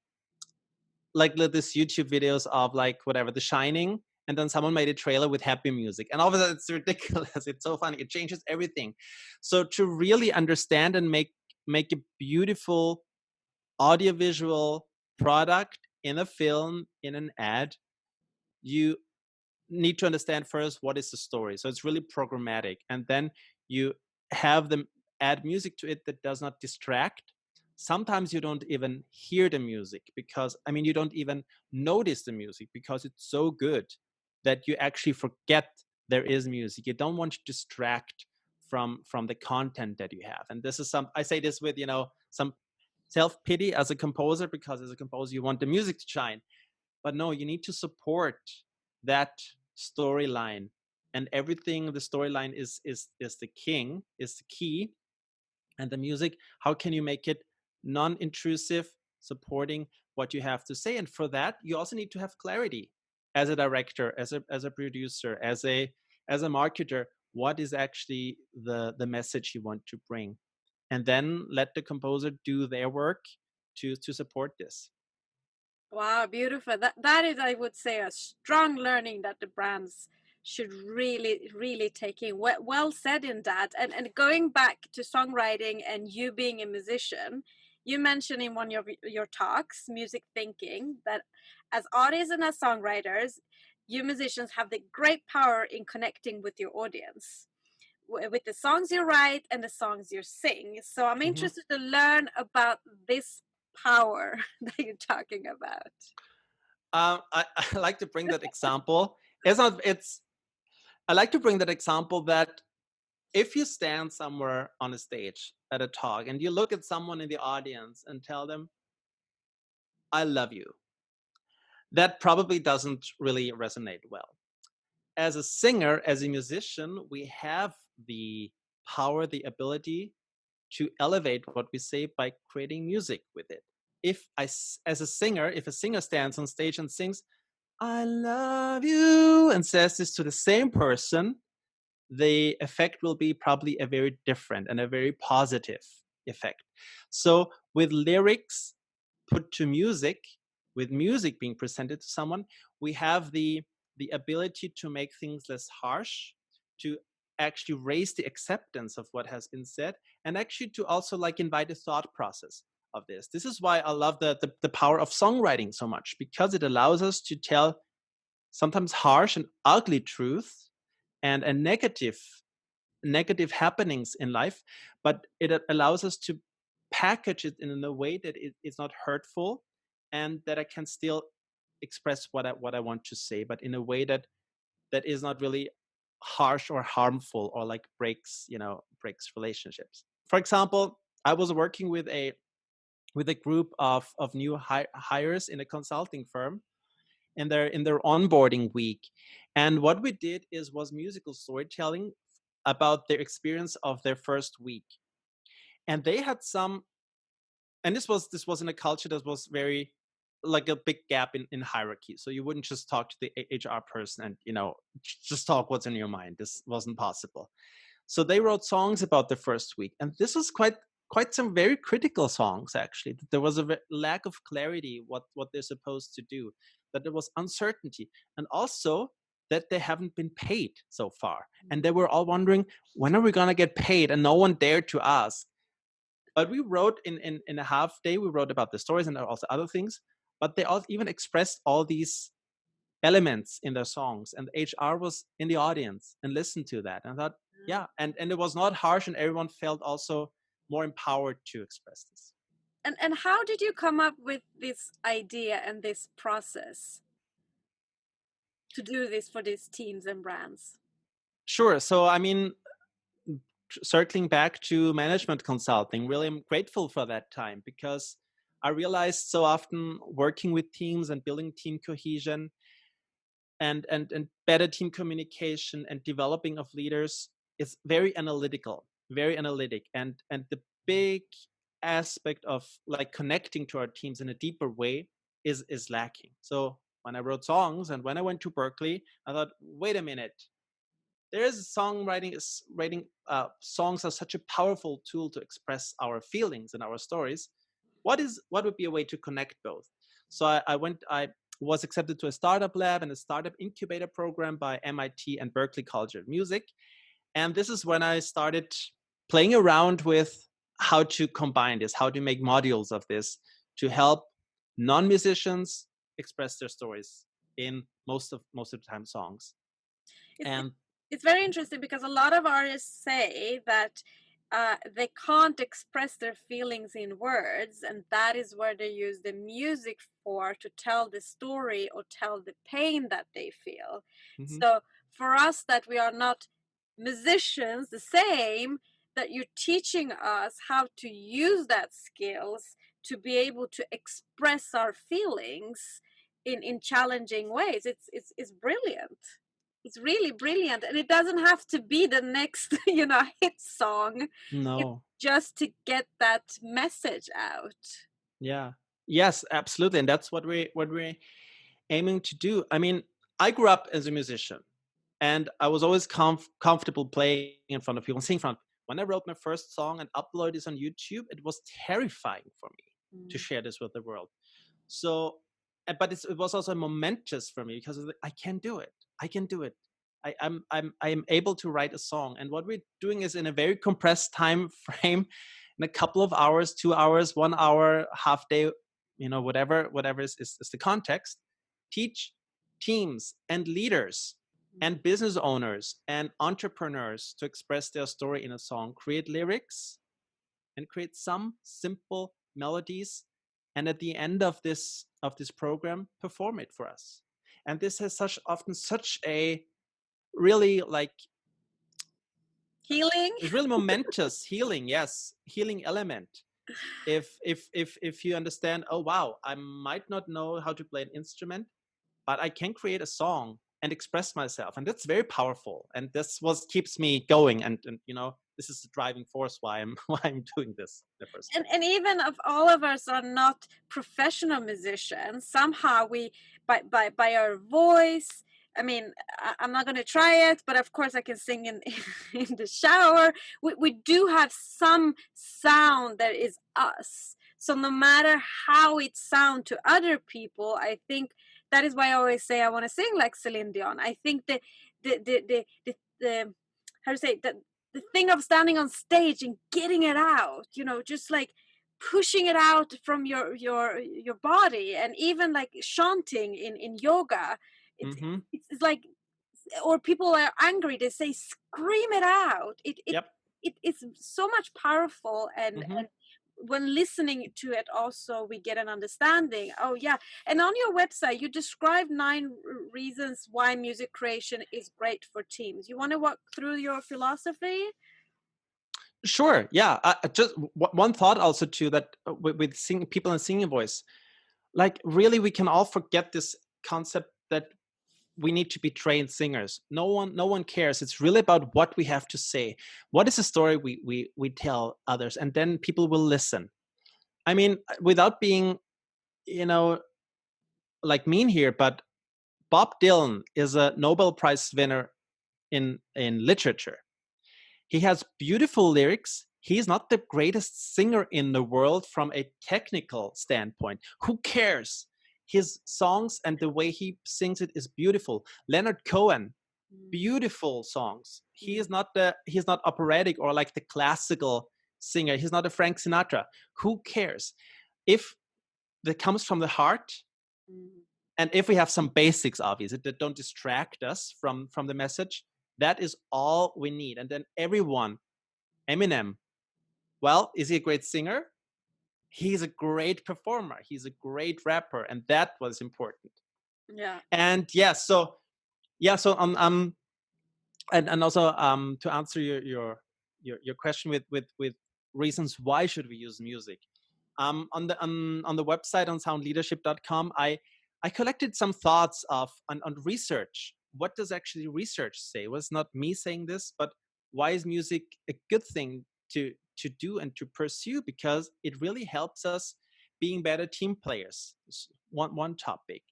Speaker 2: like, this YouTube videos of, like, whatever, The Shining, and then someone made a trailer with happy music, and all of a sudden it's ridiculous. It's so funny. It changes everything. So to really understand and make a beautiful audiovisual product in a film, in an ad, you need to understand first what is the story. So it's really programmatic, and then you have them add music to it that does not distract. Sometimes you don't even hear the music, because you don't even notice the music because it's so good that you actually forget there is music. You don't want to distract from the content that you have. And this is I say this with some self-pity as a composer, because as a composer you want the music to shine, but no, you need to support that storyline, and everything. The storyline is the key, and the music, how can you make it non-intrusive, supporting what you have to say? And for that you also need to have clarity as a director, as a producer, as a marketer. What is actually the message you want to bring? And then let the composer do their work to support this.
Speaker 1: Wow, beautiful. That is, I would say, a strong learning that the brands should really take in. Well said in that. And going back to songwriting and you being a musician, you mentioned in one of your talks, Music Thinking, that as artists and as songwriters, you musicians have the great power in connecting with your audience, with the songs you write and the songs you sing. So I'm interested to learn about this power that you're talking about.
Speaker 2: I like to bring that example. I like to bring that example that if you stand somewhere on a stage at a talk and you look at someone in the audience and tell them, I love you, that probably doesn't really resonate well. As a singer, as a musician, we have the power, the ability to elevate what we say by creating music with it. If a singer stands on stage and sings, I love you, and says this to the same person, the effect will be probably a very different and a very positive effect. So with lyrics put to music, with music being presented to someone, we have the ability to make things less harsh, to actually raise the acceptance of what has been said, and actually to also like invite a thought process of this. This is why I love the power of songwriting so much, because it allows us to tell sometimes harsh and ugly truth and a negative happenings in life, but it allows us to package it in a way that it is not hurtful, and that I can still express what I want to say, but in a way that is not really harsh or harmful, or like breaks relationships. For example, I was working with a group of new hires in a consulting firm in their onboarding week, and what we did was musical storytelling about their experience of their first week. And they had some, and this was in a culture that was very like a big gap in hierarchy. So you wouldn't just talk to the HR person and just talk what's in your mind. This wasn't possible. So they wrote songs about the first week, and this was quite some very critical songs, actually. There was a lack of clarity what they're supposed to do, that there was uncertainty, and also that they haven't been paid so far, and they were all wondering, when are we going to get paid? And no one dared to ask. But we wrote in a half day, we wrote about the stories and also other things, but they all even expressed all these elements in their songs, and HR was in the audience and listened to that, and I thought, yeah, and it was not harsh, and everyone felt also more empowered to express this.
Speaker 1: And how did you come up with this idea and this process to do this for these teams and brands?
Speaker 2: Sure. So I mean, circling back to management consulting, really I'm grateful for that time, because I realized so often working with teams and building team cohesion and better team communication and developing of leaders is very analytic, and the big aspect of like connecting to our teams in a deeper way is lacking. So when I wrote songs and when I went to Berkeley, I thought, wait a minute, there is songwriting is writing songs are such a powerful tool to express our feelings and our stories. What would be a way to connect both? So I was accepted to a startup lab and a startup incubator program by MIT and Berklee College of Music. And this is when I started playing around with how to combine this, how to make modules of this to help non-musicians express their stories in most of the time songs.
Speaker 1: It's very interesting, because a lot of artists say that they can't express their feelings in words, and that is where they use the music for to tell the story or tell the pain that they feel. Mm-hmm. So for us that we are not musicians the same, that you're teaching us how to use that skills to be able to express our feelings in challenging ways. It's brilliant. It's really brilliant, and it doesn't have to be the next hit song.
Speaker 2: No,
Speaker 1: it's just to get that message out.
Speaker 2: Yeah, yes, absolutely, and that's what we're aiming to do. I mean, I grew up as a musician, and I was always comfortable playing in front of people and singing in front of people. When I wrote my first song and uploaded this on YouTube, it was terrifying for me to share this with the world. So, but it was also momentous for me, because I can do it. I can do it. I'm able to write a song, and what we're doing is in a very compressed time frame, in a couple of hours, 2 hours, 1 hour, half day, whatever is the context. Teach teams and leaders and business owners and entrepreneurs to express their story in a song, create lyrics, and create some simple melodies, and at the end of this program, perform it for us. And this has such a really like
Speaker 1: healing.
Speaker 2: It's really momentous healing element. If you understand, oh wow, I might not know how to play an instrument, but I can create a song and express myself, and that's very powerful. And that's what keeps me going. And this is the driving force why I'm doing this in the first place.
Speaker 1: And even if all of us are not professional musicians, somehow we by our voice, I mean, I'm not going to try it, but of course I can sing in in the shower. We do have some sound that is us. So no matter how it sounds to other people, I think that is why I always say I want to sing like Celine Dion. I think the how to say, the thing of standing on stage and getting it out, you know, just like pushing it out from your body, and even like chanting in yoga, it's
Speaker 2: Mm-hmm.
Speaker 1: it's like, or people are angry, they say scream it out.
Speaker 2: Yep.
Speaker 1: It is so much powerful,
Speaker 2: Mm-hmm.
Speaker 1: and when listening to it also we get an understanding. Oh yeah. And on your website you describe 9 reasons why music creation is great for teams. You want to walk through your philosophy?
Speaker 2: Sure. Yeah. Just one thought also too, that with people in singing voice, like really we can all forget this concept that we need to be trained singers. No one cares. It's really about what we have to say. What is the story we tell others, and then people will listen. I mean, without being, you know, like mean here, but Bob Dylan is a Nobel Prize winner in literature. He has beautiful lyrics. He's not the greatest singer in the world from a technical standpoint. Who cares? His songs and the way he sings it is beautiful. Leonard Cohen, beautiful songs. He's not operatic or like the classical singer. He's not a Frank Sinatra. Who cares? If that comes from the heart, and if we have some basics, obviously, that don't distract us from the message, that is all we need. And then everyone, Eminem, well, is he a great singer? He's a great performer. He's a great rapper, and that was important.
Speaker 1: Yeah.
Speaker 2: And so and also to answer your question with reasons why should we use music. On the website on soundleadership.com, I collected some thoughts on research. What does actually research say? Well, it's not me saying this, but why is music a good thing to do and to pursue? Because it really helps us being better team players. One topic.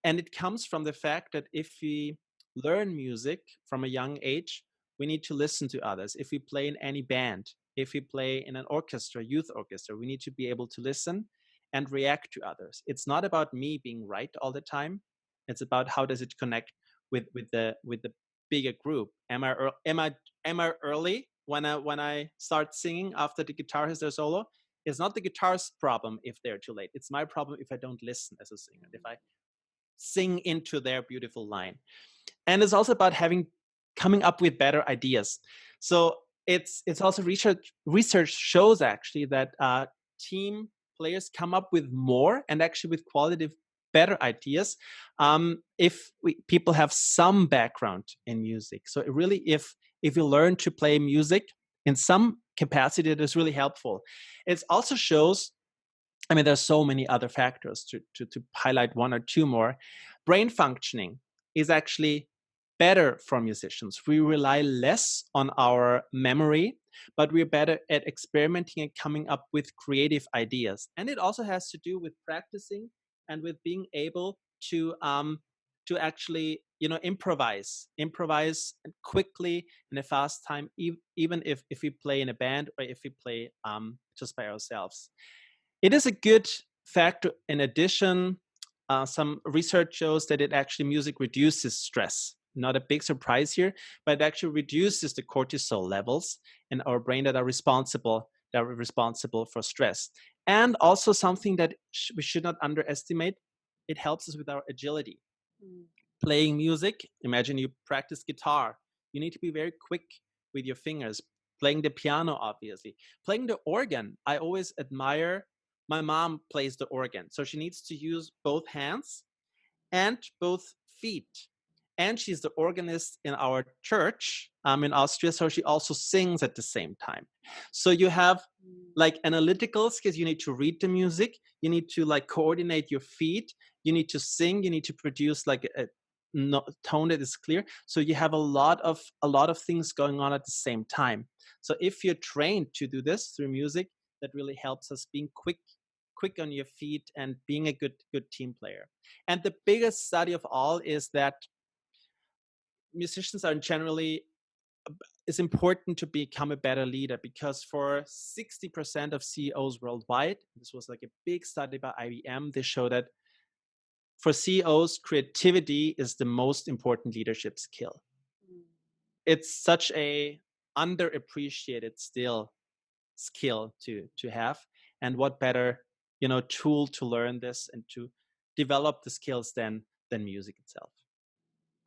Speaker 2: And it comes from the fact that if we learn music from a young age, we need to listen to others. If we play in any band, if we play in an orchestra, youth orchestra, we need to be able to listen and react to others. It's not about me being right all the time. It's about how does it connect with the bigger group. Am I early when I start singing after the guitar has their solo? It's not the guitar's problem if they're too late. It's my problem if I don't listen as a singer. If I sing into their beautiful line. And it's also about coming up with better ideas. So it's also research shows actually that team players come up with more and actually with qualitative better ideas if people have some background in music. So really, if you learn to play music in some capacity, it is really helpful. It also shows, I mean, there's so many other factors to highlight one or two more. Brain functioning is actually better for musicians. We rely less on our memory, but we're better at experimenting and coming up with creative ideas. And it also has to do with practicing and with being able to actually, you know, improvise quickly in a fast time, even if we play in a band or if we play just by ourselves. It is a good factor. In addition, some research shows that music reduces stress. Not a big surprise here, but it actually reduces the cortisol levels in our brain that are responsible for stress. And also something that we should not underestimate, it helps us with our agility. Playing music, imagine you practice guitar. You need to be very quick with your fingers. Playing the piano, obviously. Playing the organ, I always admire. My mom plays the organ, so she needs to use both hands and both feet. And she's the organist in our church in Austria, so she also sings at the same time. So you have like analytical skills. You need to read the music. You need to like coordinate your feet. You need to sing. You need to produce like a tone that is clear. So you have a lot of things going on at the same time. So if you're trained to do this through music, that really helps us being quick on your feet and being a good team player. And the biggest study of all is that musicians are generally, it's important to become a better leader, because for 60% of CEOs worldwide, this was like a big study by IBM, they show that for CEOs, creativity is the most important leadership skill. It's such a underappreciated skill to have, and what better tool to learn this and to develop the skills than music itself.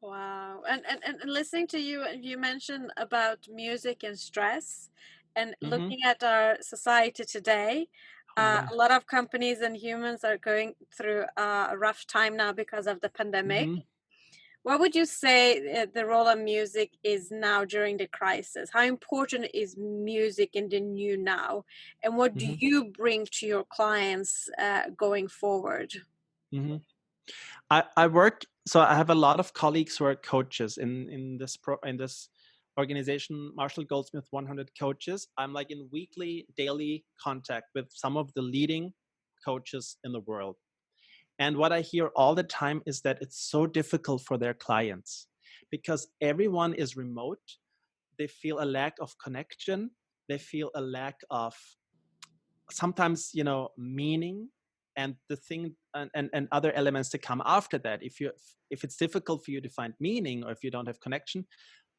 Speaker 1: Wow. And listening to you, you mentioned about music and stress, and
Speaker 2: Mm-hmm.
Speaker 1: looking at our society today,
Speaker 2: Oh yeah.
Speaker 1: a lot of companies and humans are going through a rough time now because of the pandemic.
Speaker 2: Mm-hmm.
Speaker 1: What would you say the role of music is now during the crisis? How important is music in the new now? And what do
Speaker 2: Mm-hmm.
Speaker 1: you bring to your clients going forward?
Speaker 2: Mm-hmm. I work, so I have a lot of colleagues who are coaches in this organization, Marshall Goldsmith 100 Coaches. I'm like in weekly, daily contact with some of the leading coaches in the world. And what I hear all the time is that it's so difficult for their clients because everyone is remote. They feel a lack of connection. They feel a lack of sometimes, meaning, and the thing and other elements to come after that. If it's difficult for you to find meaning, or if you don't have connection,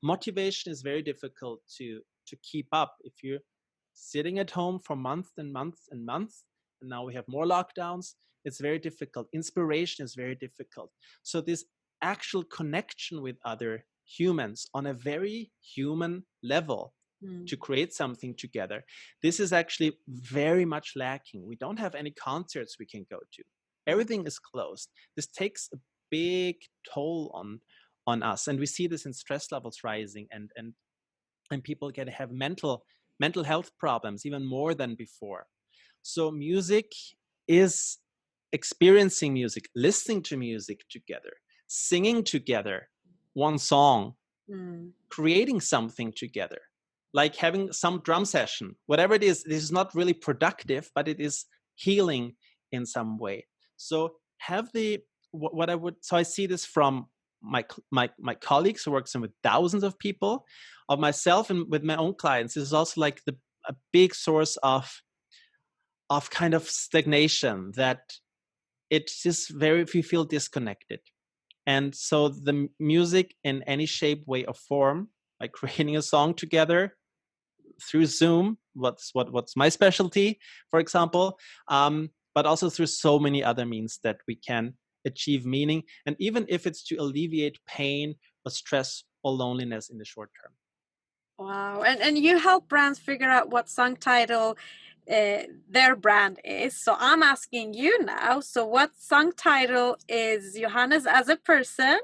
Speaker 2: motivation is very difficult to keep up. If you're sitting at home for months and months and months, and now we have more lockdowns, it's very difficult. Inspiration is very difficult. So this actual connection with other humans on a very human level to create something together, this is actually very much lacking. We don't have any concerts we can go to. Everything is closed. This takes a big toll on us, and we see this in stress levels rising, and people can have mental health problems even more than before. So music is experiencing music, listening to music together, singing together one song, creating something together, like having some drum session, whatever it is. This is not really productive, but it is healing in some way. So I see this from my colleagues who works with thousands of people, of myself, and with my own clients. This is also like a big source of kind of stagnation, that it's just if you feel disconnected. And so the music in any shape, way, or form, like creating a song together through Zoom, what's my specialty, for example, but also through so many other means that we can achieve meaning, and even if it's to alleviate pain or stress or loneliness in the short term.
Speaker 1: Wow. And you help brands figure out what song title their brand is. So I'm asking you now, so what song title is Johannes as a person,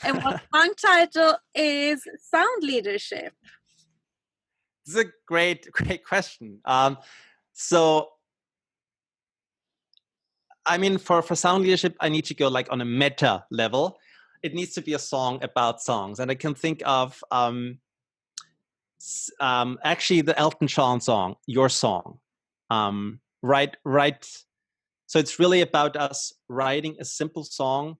Speaker 1: and what song title is Sound Leadership?
Speaker 2: This is a great question. So I mean, for sound leadership, I need to go like on a meta level. It needs to be a song about songs, and I can think of actually the Elton John song, "Your Song." Right. So it's really about us writing a simple song.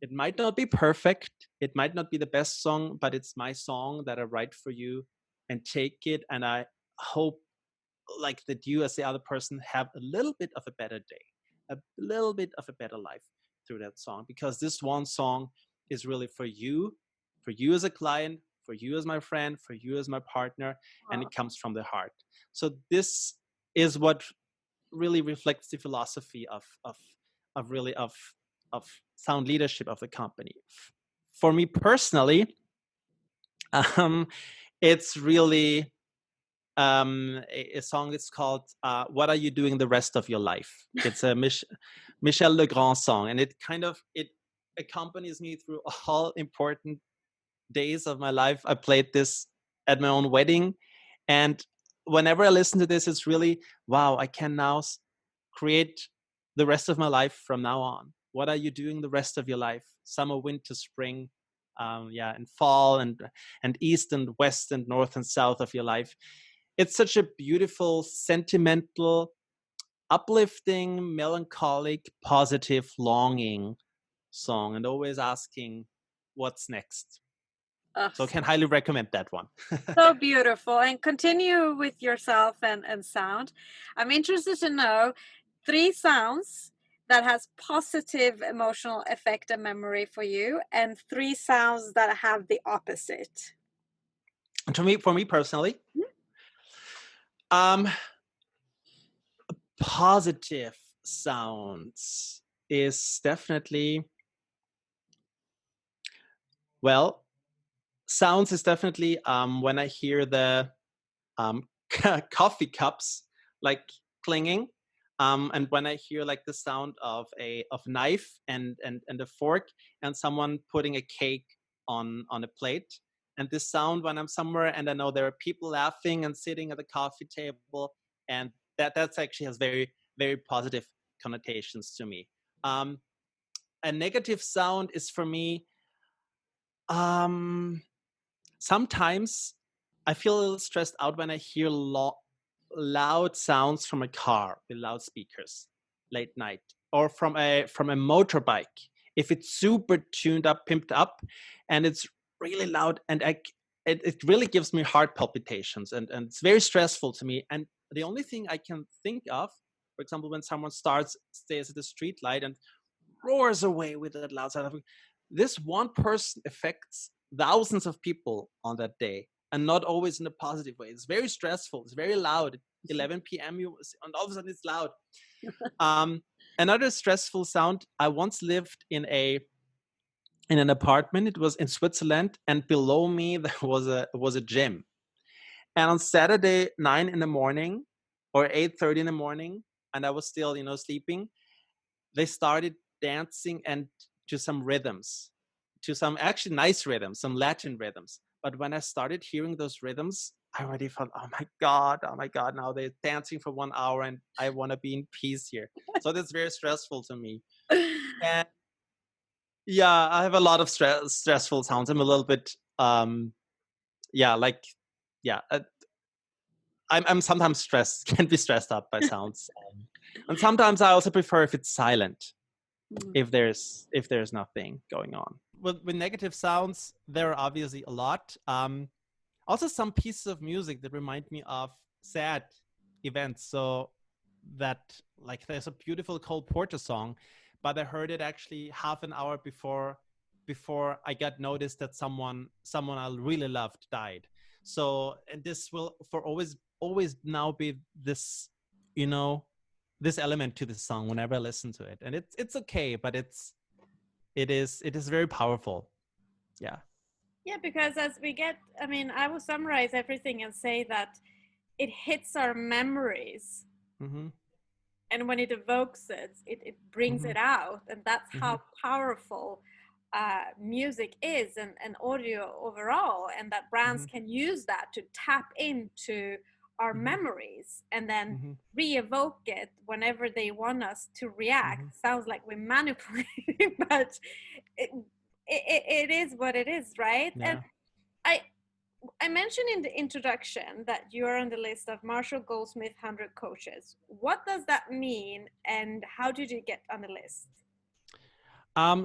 Speaker 2: It might not be perfect. It might not be the best song, but it's my song that I write for you, and take it. And I hope like that you, as the other person, have a little bit of a better day, a little bit of a better life through that song, because this one song is really for you as a client, for you as my friend, for you as my partner, and it comes from the heart. So this is what really reflects the philosophy of sound leadership of the company. For me personally, it's really a song that's called "What Are You Doing the Rest of Your Life." It's a Michel Legrand song, and it accompanies me through all important days of my life. I played this at my own wedding, and whenever I listen to this, it's really, wow, I can now create the rest of my life from now on. What are you doing the rest of your life? Summer, winter, spring, and fall, and east and west and north and south of your life. It's such a beautiful, sentimental, uplifting, melancholic, positive, longing song, and always asking, what's next?
Speaker 1: Oh,
Speaker 2: So I can highly recommend that one.
Speaker 1: so beautiful. And continue with yourself and sound. I'm interested to know 3 sounds that has positive emotional effect and memory for you, and 3 sounds that have the opposite.
Speaker 2: For me personally,
Speaker 1: Mhm.
Speaker 2: um, positive sounds is definitely, well, sounds is definitely when I hear the um, coffee cups like clinging, and when I hear like the sound of a knife and a fork, and someone putting a cake on a plate, and this sound when I'm somewhere and I know there are people laughing and sitting at the coffee table, and that's actually has very positive connotations to me. Um, a negative sound is for me, um, sometimes I feel a little stressed out when I hear loud sounds from a car with loudspeakers late night, or from a motorbike. If it's super tuned up, pimped up, and it's really loud, and it really gives me heart palpitations, and it's very stressful to me. And the only thing I can think of, for example, when someone stays at the street light and roars away with that loud sound, this one person affects thousands of people on that day, and not always in a positive way. It's very stressful. It's very loud. 11 p.m. And all of a sudden it's loud. Um, Another stressful sound. I once lived in an apartment. It was in Switzerland, and below me there was a gym. And on Saturday, 9 in the morning or 8:30 in the morning, and I was still sleeping, they started dancing and to some rhythms, to some actually nice rhythms, some Latin rhythms. But when I started hearing those rhythms, I already felt, oh my God, now they're dancing for 1 hour and I want to be in peace here. So that's very stressful to me. And yeah, I have a lot of stressful sounds. I'm a little bit, yeah, like, yeah, I'm sometimes stressed, can be stressed out by sounds. And sometimes I also prefer if it's silent, if there's nothing going on. With negative sounds, there are obviously a lot. Also some pieces of music that remind me of sad events. So that, like, there's a beautiful Cole Porter song, but I heard it actually half an hour before I got noticed that someone I really loved died. So, and this will for always now be this, this element to the song whenever I listen to it. And it's okay, but it is very powerful. Yeah.
Speaker 1: Yeah, because as we get, I mean, I will summarize everything and say that it hits our memories.
Speaker 2: Mm-hmm.
Speaker 1: And when it evokes it brings
Speaker 2: Mm-hmm.
Speaker 1: it out. And that's
Speaker 2: Mm-hmm.
Speaker 1: how powerful music is, and audio overall. And that brands
Speaker 2: Mm-hmm.
Speaker 1: can use that to tap into our
Speaker 2: Mm-hmm.
Speaker 1: memories and then
Speaker 2: Mm-hmm.
Speaker 1: re-evoke it whenever they want us to
Speaker 2: Mm-hmm.
Speaker 1: react. Sounds like we're manipulating, but it is what it is, right? And
Speaker 2: Yeah.
Speaker 1: I I mentioned in the introduction that you are on the list of Marshall Goldsmith 100 coaches. What does that mean, and how did you get on the list?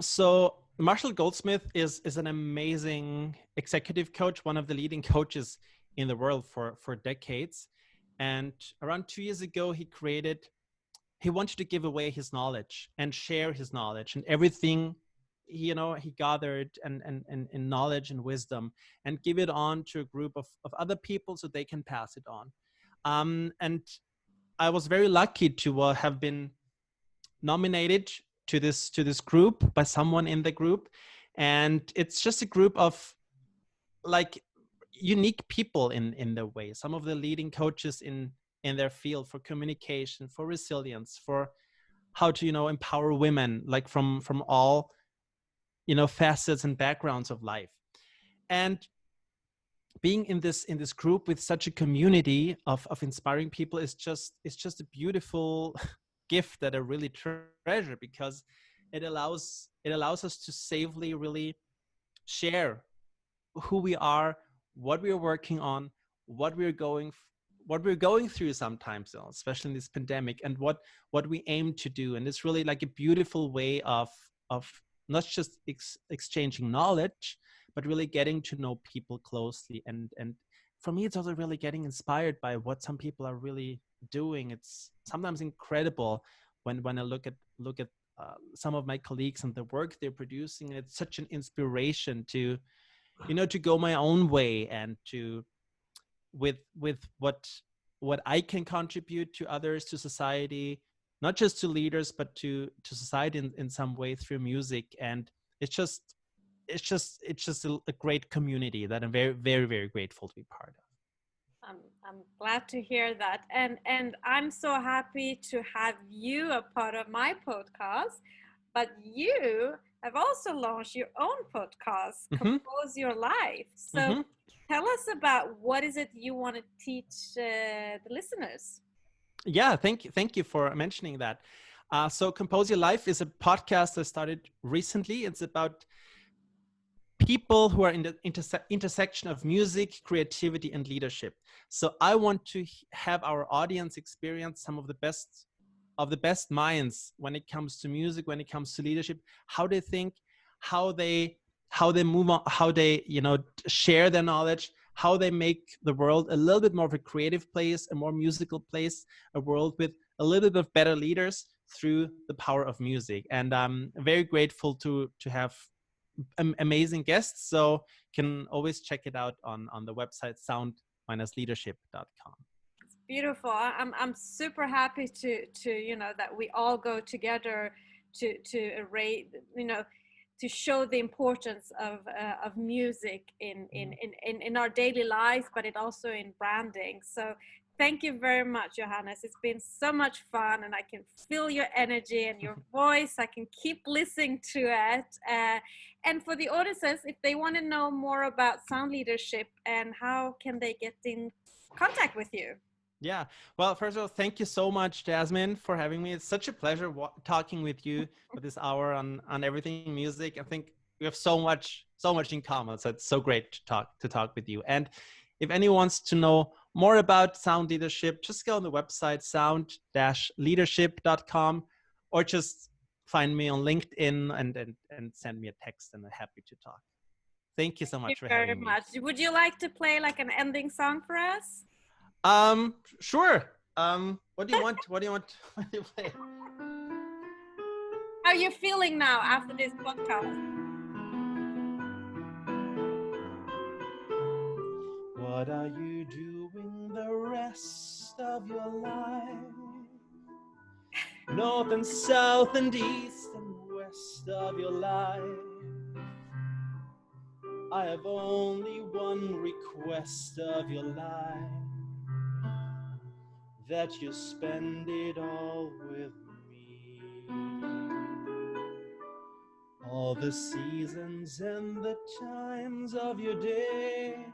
Speaker 2: So Marshall Goldsmith is an amazing executive coach, one of the leading coaches in the world for decades. And around 2 years ago, he wanted to give away his knowledge and share his knowledge and everything he gathered and knowledge and wisdom, and give it on to a group of other people so they can pass it on. And I was very lucky to have been nominated to this group by someone in the group. And it's just a group of, like, unique people in their way, some of the leading coaches in their field, for communication, for resilience, for how to empower women, like from all facets and backgrounds of life. And being in this group with such a community of inspiring people is just a beautiful gift that I really treasure, because it allows us to safely really share who we are, what we are working on, what we're going through sometimes, especially in this pandemic, and what we aim to do. And it's really like a beautiful way of not just exchanging knowledge, but really getting to know people closely. And for me, it's also really getting inspired by what some people are really doing. It's sometimes incredible when I look at some of my colleagues and the work they're producing. It's such an inspiration to, to go my own way and to with what I can contribute to others, to society, not just to leaders, but to society in some way through music. And it's just a great community that I'm very, very, very grateful to be part of.
Speaker 1: I'm glad to hear that, and I'm so happy to have you a part of my podcast. But you have also launched your own podcast,
Speaker 2: Mm-hmm.
Speaker 1: Compose Your Life. So
Speaker 2: Mm-hmm.
Speaker 1: tell us about what is it you want to teach the listeners.
Speaker 2: Yeah, thank you for mentioning that. So Compose Your Life is a podcast I started recently. It's about people who are in the intersection of music, creativity, and leadership. So I want to have our audience experience some of the best minds when it comes to music, when it comes to leadership, how they think, how they move on, how they share their knowledge, how they make the world a little bit more of a creative place, a more musical place, a world with a little bit of better leaders through the power of music. And I'm very grateful to have amazing guests. So can always check it out on the website sound-leadership.com.
Speaker 1: Beautiful. I'm super happy to that we all go together to array, to show the importance of music in our daily life, but it also in branding. So thank you very much, Johannes. It's been so much fun, and I can feel your energy and your voice. I can keep listening to it. And for the audiences, if they want to know more about sound leadership, and how can they get in contact with you?
Speaker 2: Yeah. Well, first of all, thank you so much, Jasmine, for having me. It's such a pleasure talking with you for this hour on everything music. I think we have so much in common. So it's so great to talk with you. And if anyone wants to know more about sound leadership, just go on the website sound-leadership.com, or just find me on LinkedIn and send me a text, and I'm happy to talk. Thank you so much for having me.
Speaker 1: Would you like to play like an ending song for us?
Speaker 2: Sure. What do you want? What do you play?
Speaker 1: How are you feeling now after this podcast?
Speaker 2: What are you doing the rest of your life? North and south and east and west of your life. I have only one request of your life, that you spend it all with me. All the seasons and the times of your day,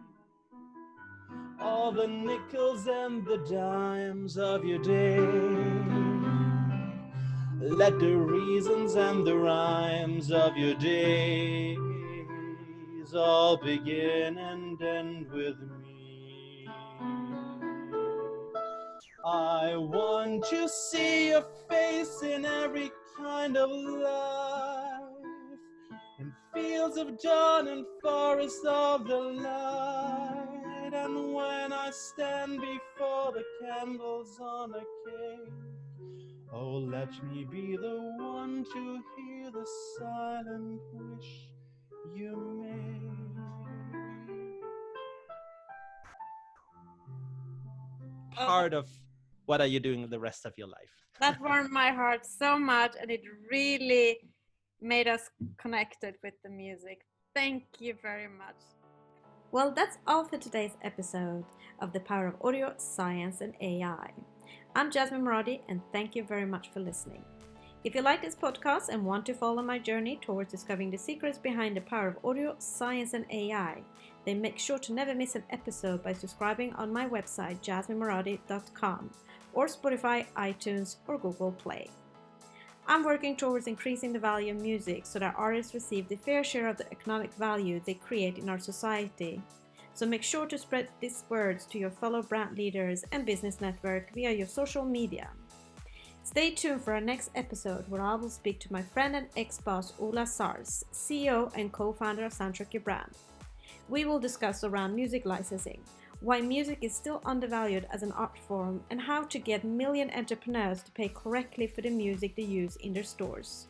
Speaker 2: all the nickels and the dimes of your day. Let the reasons and the rhymes of your days all begin and end with me. I want to see your face in every kind of life, in fields of dawn and forests of the light. And when I stand before the candles on a cake, oh, let me be the one to hear the silent wish you make. Part of what are you doing the rest of your life?
Speaker 1: That warmed my heart so much, and it really made us connected with the music. Thank you very much. Well, that's all for today's episode of The Power of Audio, Science and AI. I'm Jasmine Moradi, and thank you very much for listening. If you like this podcast and want to follow my journey towards discovering the secrets behind the power of audio, science and AI, then make sure to never miss an episode by subscribing on my website jasminemoradi.com or Spotify, iTunes or Google Play. I'm working towards increasing the value of music so that artists receive the fair share of the economic value they create in our society. So make sure to spread these words to your fellow brand leaders and business network via your social media. Stay tuned for our next episode where I will speak to my friend and ex-boss Ola Sars, CEO and co-founder of Soundtrack Your Brand. We will discuss around music licensing, why music is still undervalued as an art form, and how to get million entrepreneurs to pay correctly for the music they use in their stores.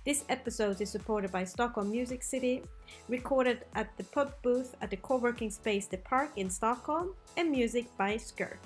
Speaker 1: This episode is supported by Stockholm Music City, recorded at the pub booth at the co-working space The Park in Stockholm, and music by Skirk.